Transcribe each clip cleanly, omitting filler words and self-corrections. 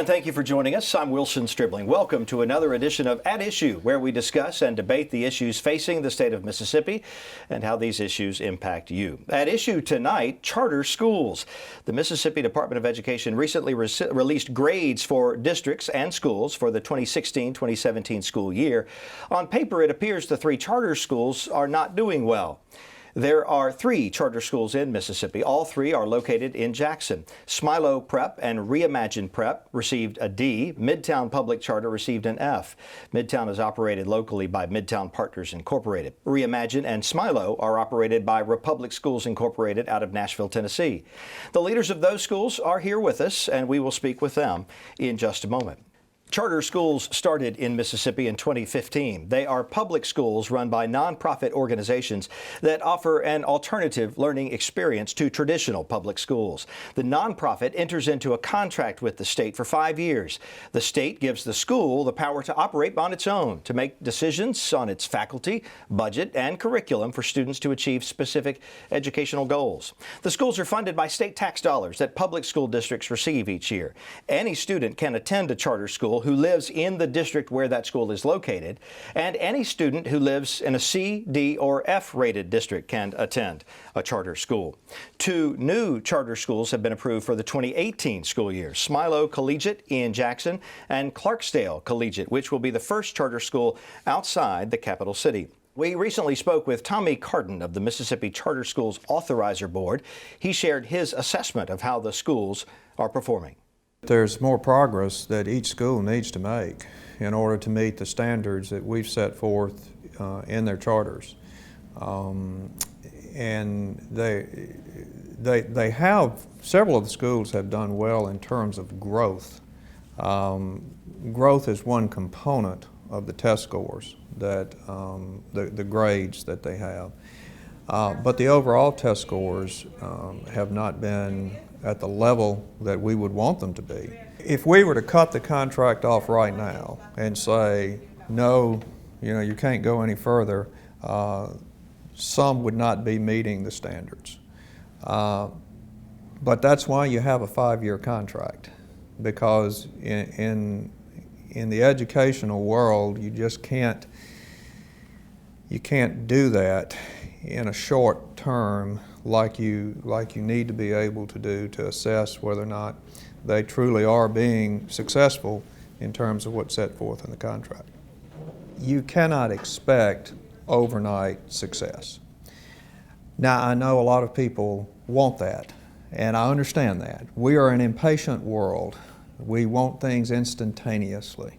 and thank you for joining us. I'm Wilson Stribling. Welcome to another edition of At Issue, where we discuss and debate the issues facing the state of Mississippi and how these issues impact you. At issue tonight, charter schools. The Mississippi Department of Education recently released grades for districts and schools for the 2016-2017 school year. On paper, it appears the three charter schools are not doing well. There are three charter schools in Mississippi. All three are located in Jackson. Smilo Prep and Reimagined Prep received a D. Midtown Public Charter received an F. Midtown is operated locally by Midtown Partners Incorporated. Reimagine and Smilo are operated by Republic Schools Incorporated out of Nashville, Tennessee. The leaders of those schools are here with us, and we will speak with them in just a moment. Charter schools started in Mississippi in 2015. They are public schools run by nonprofit organizations that offer an alternative learning experience to traditional public schools. The nonprofit enters into a contract with the state for 5 years. The state gives the school the power to operate on its own, to make decisions on its faculty, budget, and curriculum for students to achieve specific educational goals. The schools are funded by state tax dollars that public school districts receive each year. Any student can attend a charter school who lives in the district where that school is located, and any student who lives in a C, D, or F rated district can attend a charter school. Two new charter schools have been approved for the 2018 school year: Smilo Collegiate in Jackson and Clarksdale Collegiate, which will be the first charter school outside the capital city. We recently spoke with Tommy Carden of the Mississippi Charter Schools Authorizer Board. He shared his assessment of how the schools are performing. There's more progress that each school needs to make in order to meet the standards that we've set forth in their charters. And they have, several of the schools have done well in terms of growth. Growth is one component of the test scores, that the grades that they have. But the overall test scores have not been at the level that we would want them to be. If we were to cut the contract off right now and say, no, you can't go any further, some would not be meeting the standards. But that's why you have a 5-year contract, because in the educational world, you just can't do that in a short term like you need to be able to do to assess whether or not they truly are being successful in terms of what's set forth in the contract. You cannot expect overnight success. Now, I know a lot of people want that, and I understand that. We are an impatient world. We want things instantaneously.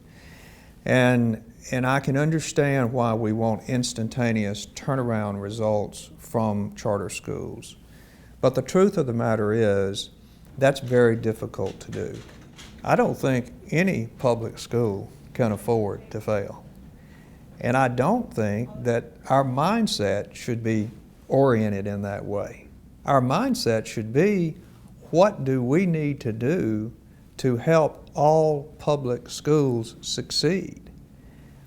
And I can understand why we want instantaneous turnaround results from charter schools. But the truth of the matter is, that's very difficult to do. I don't think any public school can afford to fail. And I don't think that our mindset should be oriented in that way. Our mindset should be, what do we need to do to help all public schools succeed?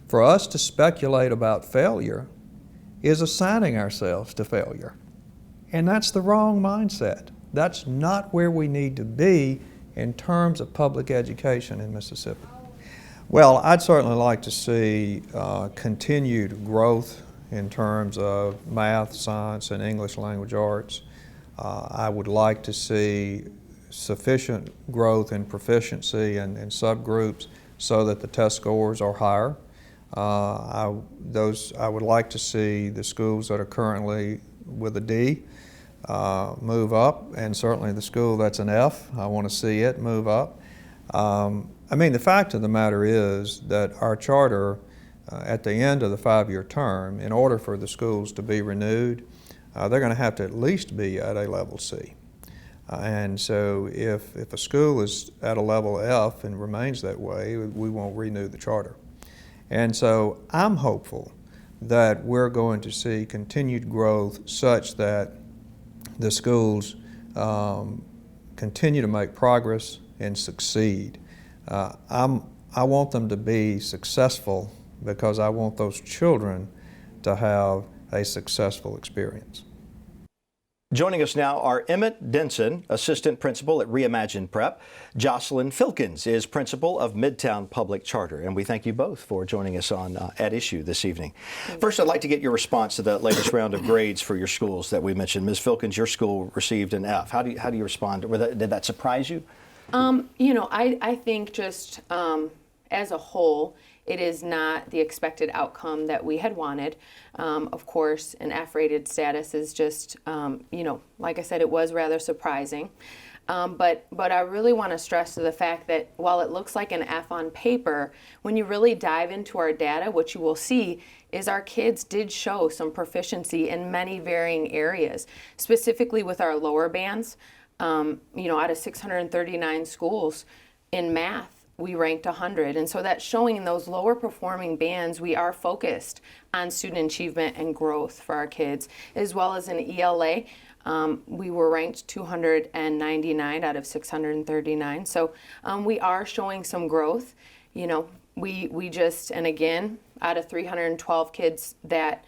For us to speculate about failure is assigning ourselves to failure. And that's the wrong mindset. That's not where we need to be in terms of public education in Mississippi. Well, I'd certainly like to see continued growth in terms of math, science, and English language arts. I would like to see sufficient growth in proficiency and subgroups so that the test scores are higher. I would like to see the schools that are currently with a D move up, and certainly the school that's an F, I want to see it move up. I mean, the fact of the matter is that our charter, at the end of the 5-year term, in order for the schools to be renewed, they're going to have to at least be at a level C. And so if a school is at a level F and remains that way, we won't renew the charter. And so I'm hopeful that we're going to see continued growth such that the schools continue to make progress and succeed. I want them to be successful because I want those children to have a successful experience. Joining us now are Emmett Denson, Assistant Principal at Reimagined Prep. Jocelyn Filkins is Principal of Midtown Public Charter. And we thank you both for joining us on At Issue this evening. First, I'd like to get your response to the latest round of grades for your schools that we mentioned. Ms. Filkins, your school received an F. How do you respond? Did that surprise you? I think just as a whole, it is not the expected outcome that we had wanted. Of course, an F-rated status is just, like I said, it was rather surprising. But I really want to stress to the fact that while it looks like an F on paper, when you really dive into our data, what you will see is our kids did show some proficiency in many varying areas, specifically with our lower bands. Out of 639 schools in math, we ranked 100. And so that's showing in those lower performing bands, we are focused on student achievement and growth for our kids, as well as in ELA. We were ranked 299 out of 639. So we are showing some growth. We just, and again, out of 312 kids that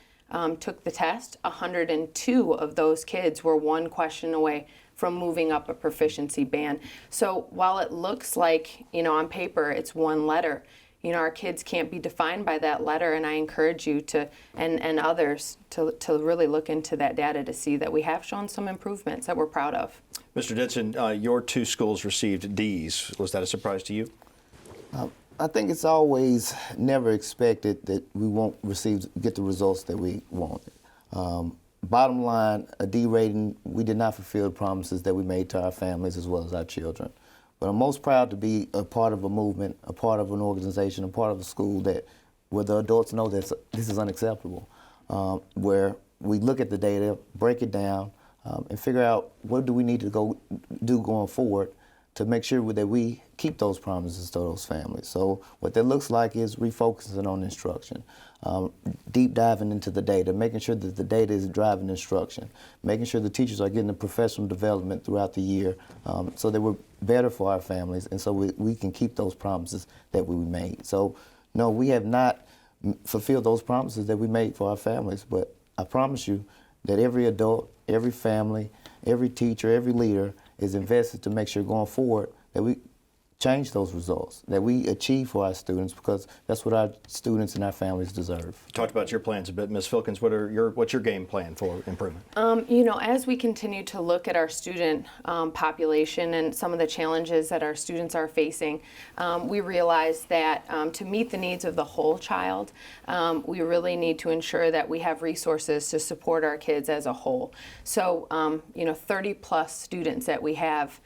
took the test, 102 of those kids were one question away from moving up a proficiency band. So while it looks like, on paper, it's one letter, our kids can't be defined by that letter, and I encourage you to, and others, to really look into that data to see that we have shown some improvements that we're proud of. Mr. Denson, your two schools received Ds. Was that a surprise to you? I think it's always never expected that we won't get the results that we wanted. Bottom line, a D rating, we did not fulfill the promises that we made to our families as well as our children. But I'm most proud to be a part of a movement, a part of an organization, a part of a school where the adults know that this is unacceptable, where we look at the data, break it down, and figure out what do we need to do going forward to make sure that we keep those promises to those families. So what that looks like is refocusing on instruction, deep diving into the data, making sure that the data is driving instruction, making sure the teachers are getting the professional development throughout the year so that we're better for our families and so we can keep those promises that we made. So no, we have not fulfilled those promises that we made for our families, but I promise you that every adult, every family, every teacher, every leader is invested to make sure going forward that we change those results, that we achieve for our students, because that's what our students and our families deserve. You talked about your plans a bit. Ms. Filkins, what's your game plan for improvement? As we continue to look at our student population and some of the challenges that our students are facing, we realize that to meet the needs of the whole child, we really need to ensure that we have resources to support our kids as a whole. So, 30 plus students that we have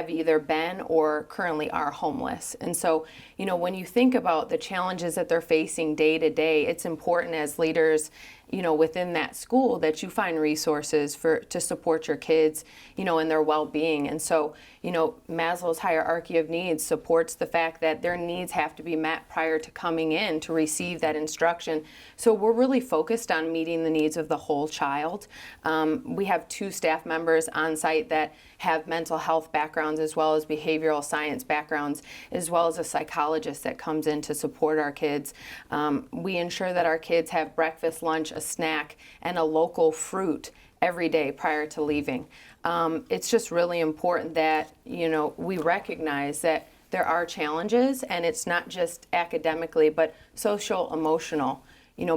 either been or currently are homeless. And so, when you think about the challenges that they're facing day to day, it's important as leaders, within that school that you find resources to support your kids, in their well-being. And so, Maslow's hierarchy of needs supports the fact that their needs have to be met prior to coming in to receive that instruction. So we're really focused on meeting the needs of the whole child. We have 2 staff members on site that have mental health backgrounds as well as behavioral science backgrounds, as well as a psychologist that comes in to support our kids. We ensure that our kids have breakfast, lunch, a snack, and a local fruit every day prior to leaving. It's just really important that, we recognize that there are challenges, and it's not just academically, but social, emotional,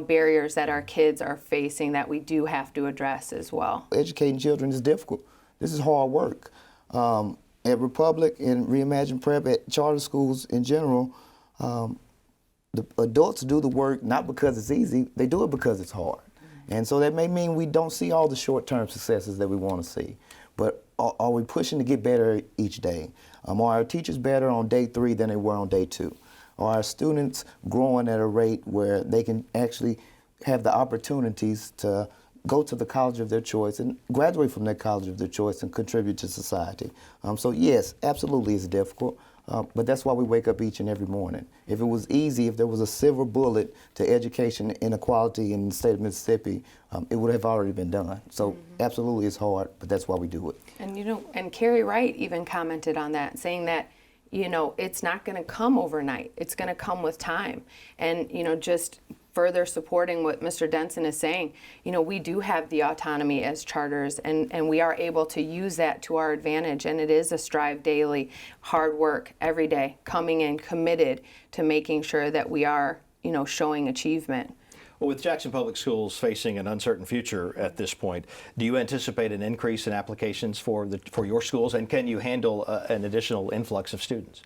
barriers that our kids are facing that we do have to address as well. Educating children is difficult. This is hard work. At Republic and Reimagined Prep, at charter schools in general, the adults do the work not because it's easy, they do it because it's hard. And so that may mean we don't see all the short-term successes that we want to see. But are we pushing to get better each day? Are our teachers better on day 3 than they were on day 2? Are our students growing at a rate where they can actually have the opportunities to go to the college of their choice and graduate from that college of their choice and contribute to society? So yes, absolutely it's difficult. But that's why we wake up each and every morning. If it was easy, if there was a silver bullet to education inequality in the state of Mississippi, it would have already been done. So absolutely it's hard, but that's why we do it. And and Carrie Wright even commented on that, saying that, it's not going to come overnight. It's going to come with time. And, just further supporting what Mr. Denson is saying, we do have the autonomy as charters, and we are able to use that to our advantage. And it is a strive daily, hard work every day, coming in committed to making sure that we are, showing achievement. Well, with Jackson Public Schools facing an uncertain future at this point, do you anticipate an increase in applications for your schools, and can you handle an additional influx of students?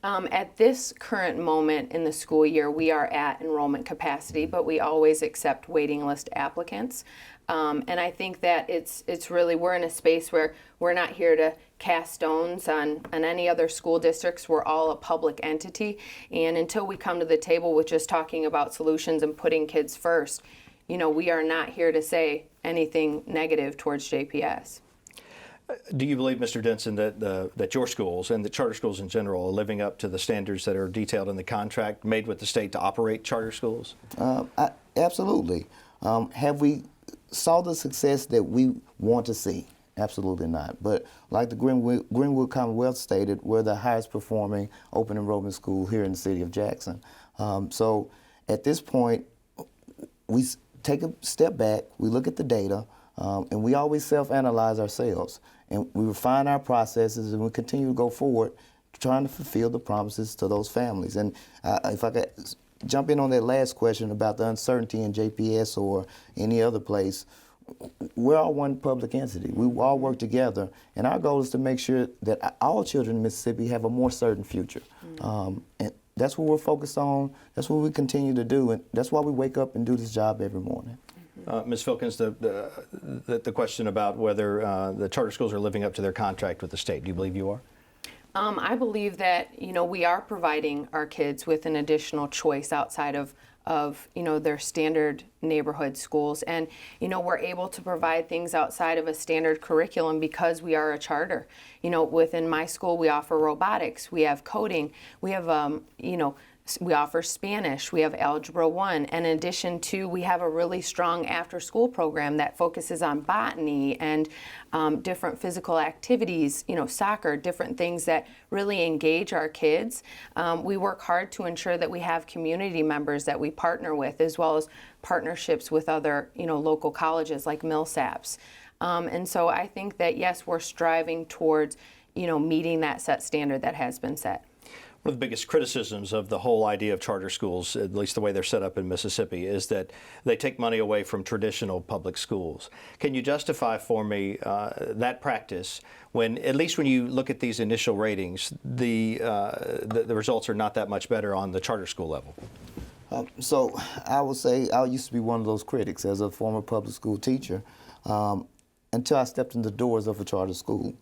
At this current moment in the school year, we are at enrollment capacity, but we always accept waiting list applicants. And I think that it's really, we're in a space where we're not here to cast stones on any other school districts. We're all a public entity. And until we come to the table with just talking about solutions and putting kids first, we are not here to say anything negative towards JPS. Do you believe, Mr. Denson, that your schools and the charter schools in general are living up to the standards that are detailed in the contract made with the state to operate charter schools? Absolutely. Have we saw the success that we want to see? Absolutely not. But like the Greenwood Commonwealth stated, we're the highest performing open enrollment school here in the city of Jackson. So at this point, we take a step back, we look at the data, and we always self-analyze ourselves. And we refine our processes, and we continue to go forward trying to fulfill the promises to those families. And if I could jump in on that last question about the uncertainty in JPS or any other place, we're all one public entity. We all work together, and our goal is to make sure that all children in Mississippi have a more certain future. And that's what we're focused on. That's what we continue to do, and that's why we wake up and do this job every morning. Ms. Filkins, the question about whether the charter schools are living up to their contract with the state, do you believe you are? I believe that, we are providing our kids with an additional choice outside of their standard neighborhood schools. And, we're able to provide things outside of a standard curriculum because we are a charter. Within my school, we offer robotics, we have coding, we have, we offer Spanish, we have Algebra 1, and in addition to, we have a really strong after-school program that focuses on botany and different physical activities, soccer, different things that really engage our kids. We work hard to ensure that we have community members that we partner with, as well as partnerships with other, local colleges like Millsaps. And so I think that, yes, we're striving towards, meeting that set standard that has been set. One of the biggest criticisms of the whole idea of charter schools, at least the way they're set up in Mississippi, is that they take money away from traditional public schools. Can you justify for me that practice when, at least when you look at these initial ratings, the results are not that much better on the charter school level? So I would say I used to be one of those critics as a former public school teacher until I stepped in the doors of a charter school,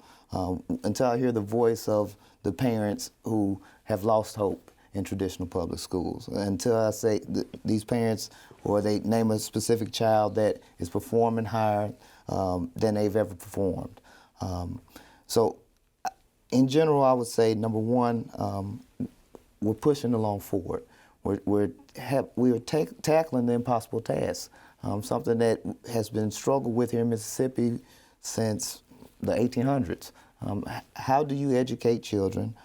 until I hear the voice of the parents who have lost hope in traditional public schools, until I say these parents, or they name a specific child that is performing higher than they've ever performed. So in general, I would say, number one, we're pushing along forward. We're tackling the impossible task, something that has been struggled with here in Mississippi since the 1800s. How do you educate children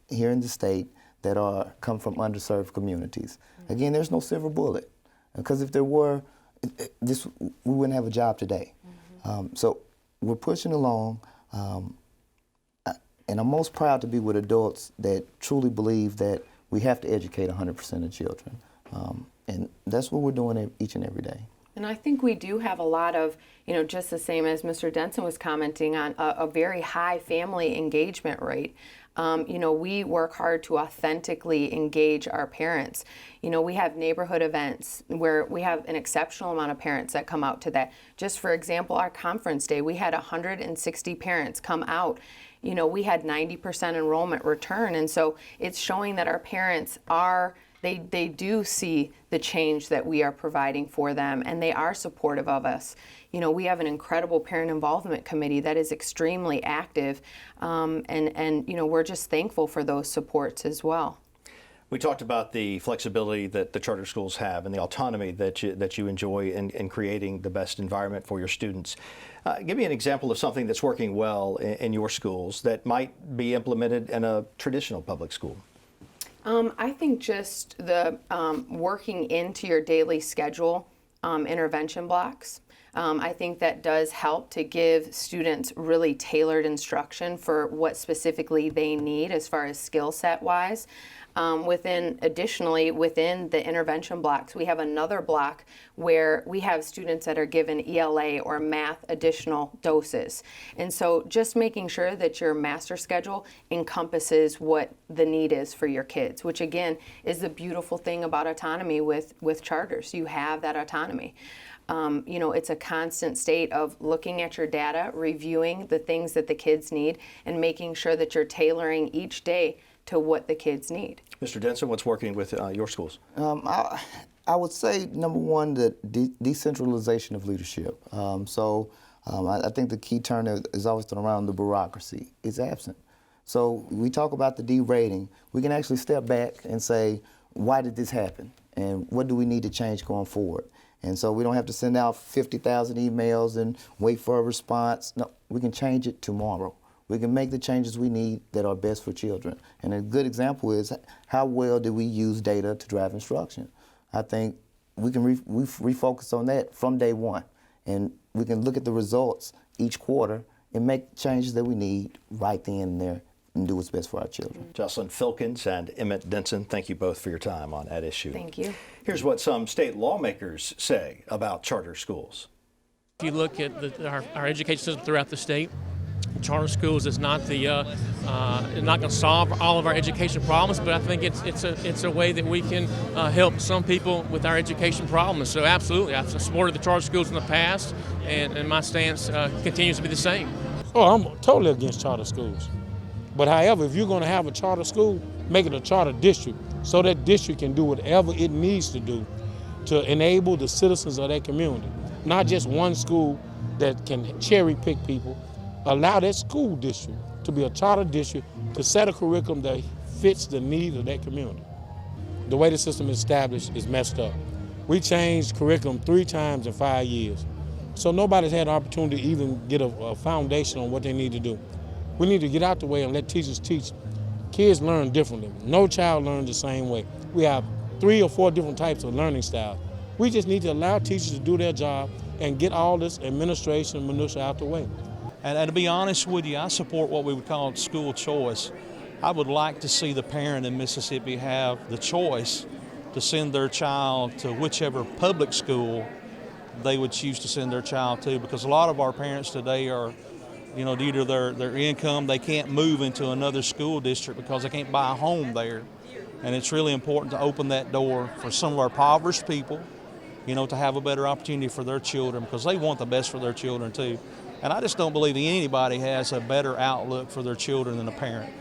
here in the state that come from underserved communities? Again, there's no silver bullet, because if there were, we wouldn't have a job today. So we're pushing along, and I'm most proud to be with adults that truly believe that we have to educate 100% of children, and that's what we're doing each and every day. And I think we do have a lot of, just the same as Mr. Denson was commenting on, a very high family engagement rate. We work hard to authentically engage our parents. We have neighborhood events where we have an exceptional amount of parents that come out to that. Just for example, our conference day, we had 160 parents come out. We had 90% enrollment return. And so it's showing that our parents they do see the change that we are providing for them, and they are supportive of us. We have an incredible parent involvement committee that is extremely active, and we're just thankful for those supports as well. We talked about the flexibility that the charter schools have and the autonomy that you enjoy in creating the best environment for your students. Give me an example of something that's working well in your schools that might be implemented in a traditional public school. I think just the working into your daily schedule intervention blocks. I think that does help to give students really tailored instruction for what specifically they need as far as skill set wise. Additionally, within the intervention blocks, we have another block where we have students that are given ELA or math additional doses. And so just making sure that your master schedule encompasses what the need is for your kids, which again is the beautiful thing about autonomy with charters. You have that autonomy. It's a constant state of looking at your data, reviewing the things that the kids need, and making sure that you're tailoring each day to what the kids need. Mr. Denson, what's working with your schools? I would say, number one, the decentralization of leadership. I think the key term that is always thrown around, the bureaucracy, is absent. So we talk about the D-rating. We can actually step back and say, why did this happen? And what do we need to change going forward? And so we don't have to send out 50,000 emails and wait for a response. No, we can change it tomorrow. We can make the changes we need that are best for children. And a good example is how well do we use data to drive instruction? I think we can refocus on that from day one. And we can look at the results each quarter and make changes that we need right then and there and do what's best for our children. Jocelyn Filkins and Emmett Denson, thank you both for your time on At Issue. Thank you. Here's what some state lawmakers say about charter schools. If you look at our education system throughout the state, charter schools is not not going to solve all of our education problems, but I think it's a way that we can help some people with our education problems. So absolutely, I've supported the charter schools in the past, and my stance continues to be the same. Oh, I'm totally against charter schools. But however, if you're going to have a charter school, make it a charter district so that district can do whatever it needs to do to enable the citizens of that community. Not just one school that can cherry pick people. Allow that school district to be a charter district to set a curriculum that fits the needs of that community. The way the system is established is messed up. We changed curriculum 3 times in 5 years. So nobody's had the opportunity to even get a foundation on what they need to do. We need to get out the way and let teachers teach. Kids learn differently. No child learns the same way. We have 3 or 4 different types of learning styles. We just need to allow teachers to do their job and get all this administration and minutia out the way. And to be honest with you, I support what we would call school choice. I would like to see the parent in Mississippi have the choice to send their child to whichever public school they would choose to send their child to, because a lot of our parents today are, due to their income, they can't move into another school district because they can't buy a home there. And it's really important to open that door for some of our impoverished people, to have a better opportunity for their children, because they want the best for their children too. And I just don't believe that anybody has a better outlook for their children than a parent.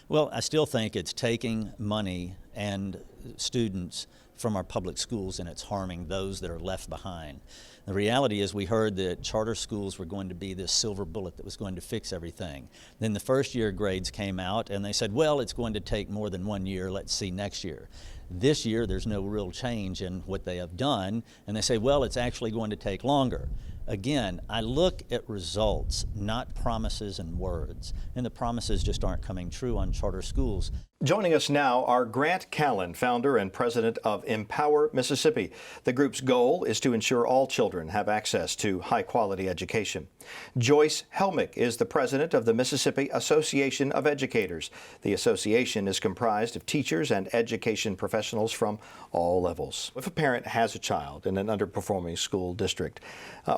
Well, I still think it's taking money and students from our public schools and it's harming those that are left behind. The reality is we heard that charter schools were going to be this silver bullet that was going to fix everything. Then the first year grades came out and they said, well, it's going to take more than 1 year, let's see next year. This year there's no real change in what they have done, and they say, well, it's actually going to take longer. Again, I look at results, not promises and words, and the promises just aren't coming true on charter schools. Joining us now are Grant Callen, founder and president of Empower Mississippi. The group's goal is to ensure all children have access to high-quality education. Joyce Helmick is the president of the Mississippi Association of Educators. The association is comprised of teachers and education professionals from all levels. If a parent has a child in an underperforming school district,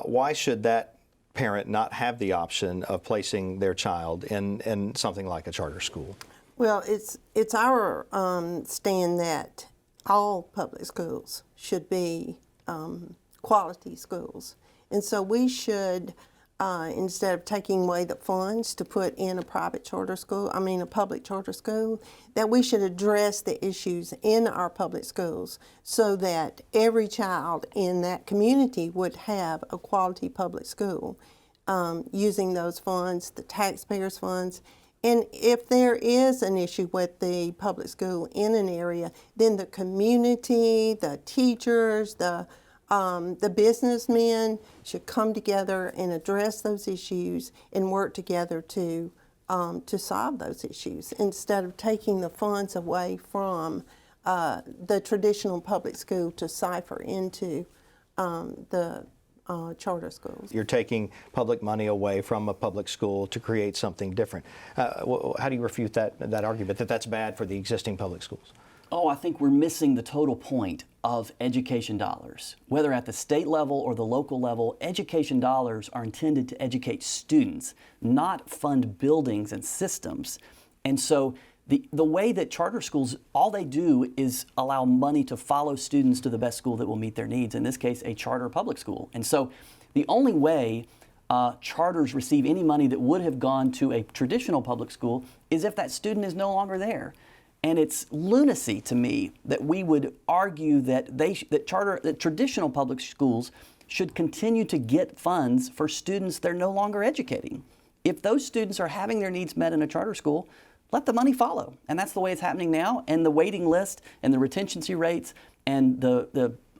why should that parent not have the option of placing their child in something like a charter school? Well, it's our stand that all public schools should be quality schools. And so we should, instead of taking away the funds to put in a public charter school, that we should address the issues in our public schools so that every child in that community would have a quality public school using those funds, the taxpayers' funds. And if there is an issue with the public school in an area, then the community, the teachers, the businessmen should come together and address those issues and work together to to solve those issues instead of taking the funds away from the traditional public school to cipher into the charter schools. You're taking public money away from a public school to create something different. How do you refute that argument that that's bad for the existing public schools? Oh, I think we're missing the total point of education dollars. Whether at the state level or the local level, education dollars are intended to educate students, not fund buildings and systems. And so the way that charter schools, all they do is allow money to follow students to the best school that will meet their needs, in this case, a charter public school. And so the only way charters receive any money that would have gone to a traditional public school is if that student is no longer there. And it's lunacy to me that we would argue that that traditional public schools should continue to get funds for students they're no longer educating. If those students are having their needs met in a charter school, let the money follow. And that's the way it's happening now. And the waiting list and the retention rates and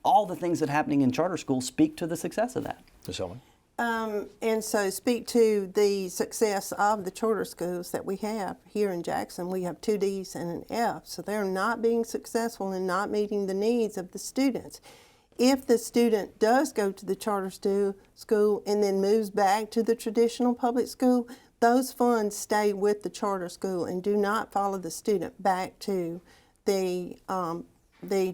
all the things that are happening in charter schools speak to the success of that. Ms. Hellman? And so speak to the success of the charter schools that we have here in Jackson. We have 2 Ds and an F, so they're not being successful in not meeting the needs of the students. If the student does go to the charter school and then moves back to the traditional public school, those funds stay with the charter school and do not follow the student back to the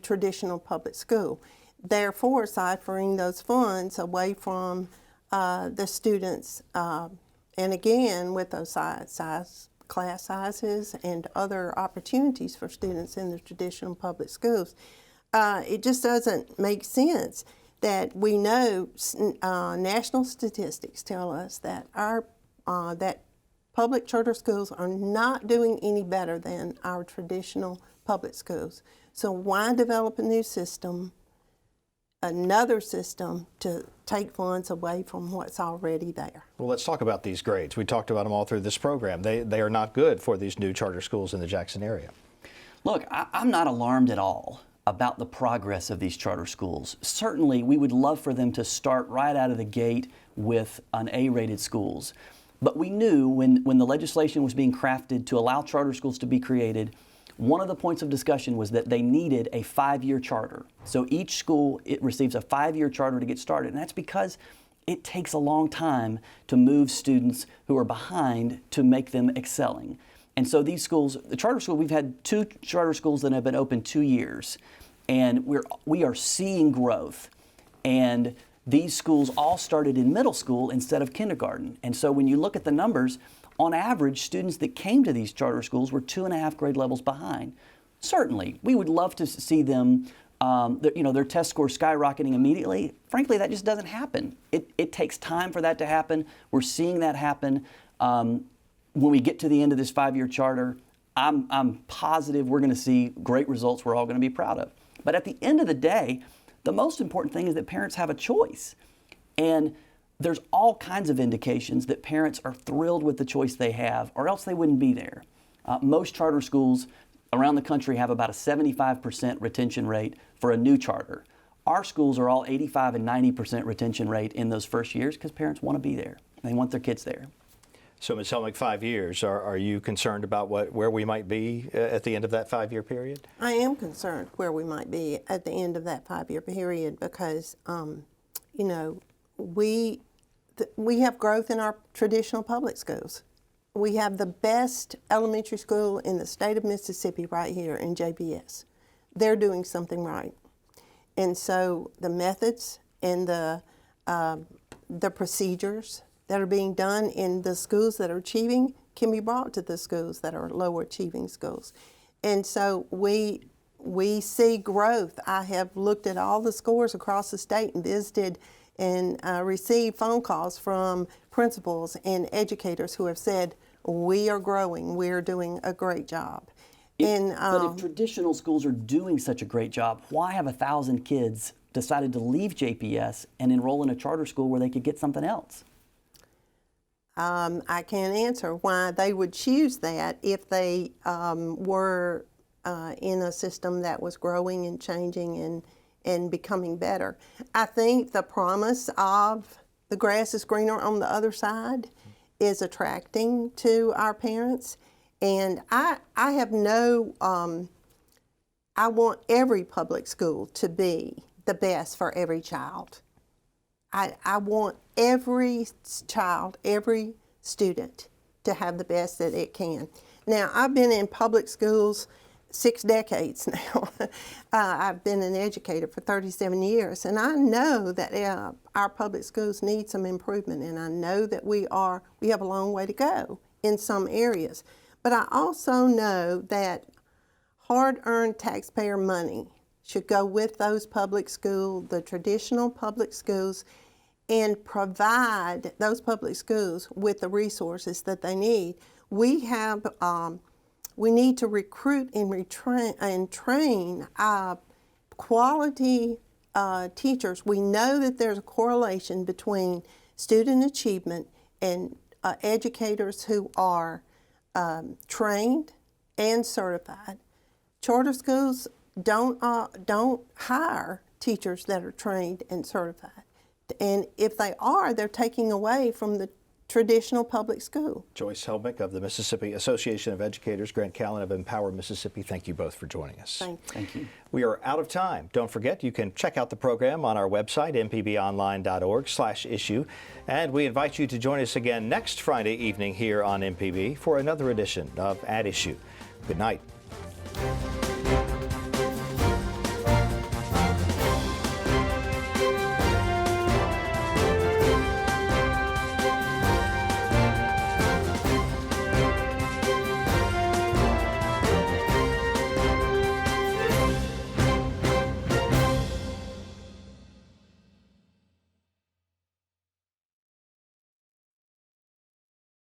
traditional public school. Therefore, ciphering those funds away from the students, and again, with those class sizes and other opportunities for students in the traditional public schools, it just doesn't make sense that we know national statistics tell us that that public charter schools are not doing any better than our traditional public schools. So why develop a new system, another system, to take funds away from what's already there? Well, let's talk about these grades. We talked about them all through this program. They are not good for these new charter schools in the Jackson area. Look, I'm not alarmed at all about the progress of these charter schools. Certainly, we would love for them to start right out of the gate with an A-rated schools. But we knew when the legislation was being crafted to allow charter schools to be created, one of the points of discussion was that they needed a 5-year charter. So each school, it receives a 5-year charter to get started. And that's because it takes a long time to move students who are behind to make them excelling. And so these schools, the charter school, we've had 2 charter schools that have been open 2 years. And we are seeing growth. And these schools all started in middle school instead of kindergarten. And so when you look at the numbers, on average, students that came to these charter schools were 2.5 grade levels behind. Certainly, we would love to see them, their test scores skyrocketing immediately. Frankly, that just doesn't happen. It takes time for that to happen. We're seeing that happen. When we get to the end of this 5-year charter, I'm positive we're going to see great results we're all going to be proud of. But at the end of the day, the most important thing is that parents have a choice. And there's all kinds of indications that parents are thrilled with the choice they have, or else they wouldn't be there. Most charter schools around the country have about a 75% retention rate for a new charter. Our schools are all 85 and 90% retention rate in those first years because parents want to be there. They want their kids there. So, Ms. Helmick, 5 years, are you concerned about where we might be at the end of that 5-year period? I am concerned where we might be at the end of that 5-year period because, we have growth in our traditional public schools. We have the best elementary school in the state of Mississippi right here in JBS. They're doing something right. And so the methods and the procedures that are being done in the schools that are achieving can be brought to the schools that are lower achieving schools. And so we see growth. I have looked at all the scores across the state and visited and received phone calls from principals and educators who have said, we are growing, we're doing a great job. But if traditional schools are doing such a great job, why have 1,000 kids decided to leave JPS and enroll in a charter school where they could get something else? I can't answer why they would choose that if they were in a system that was growing and changing and becoming better. I think the promise of the grass is greener on the other side is attracting to our parents. And I have no, I want every public school to be the best for every child. I want every child, every student to have the best that it can. Now, I've been in public schools 6 decades now. I've been an educator for 37 years, and I know that our public schools need some improvement, and I know that we have a long way to go in some areas. But I also know that hard-earned taxpayer money should go with those public schools, the traditional public schools, and provide those public schools with the resources that they need. We need to recruit and train quality teachers. We know that there's a correlation between student achievement and educators who are trained and certified. Charter schools don't hire teachers that are trained and certified. And if they are, they're taking away from the traditional public school. Joyce Helmick of the Mississippi Association of Educators, Grant Callen of Empower Mississippi, thank you both for joining us. Thank you. We are out of time. Don't forget, you can check out the program on our website, mpbonline.org/issue. And we invite you to join us again next Friday evening here on MPB for another edition of At Issue. Good night.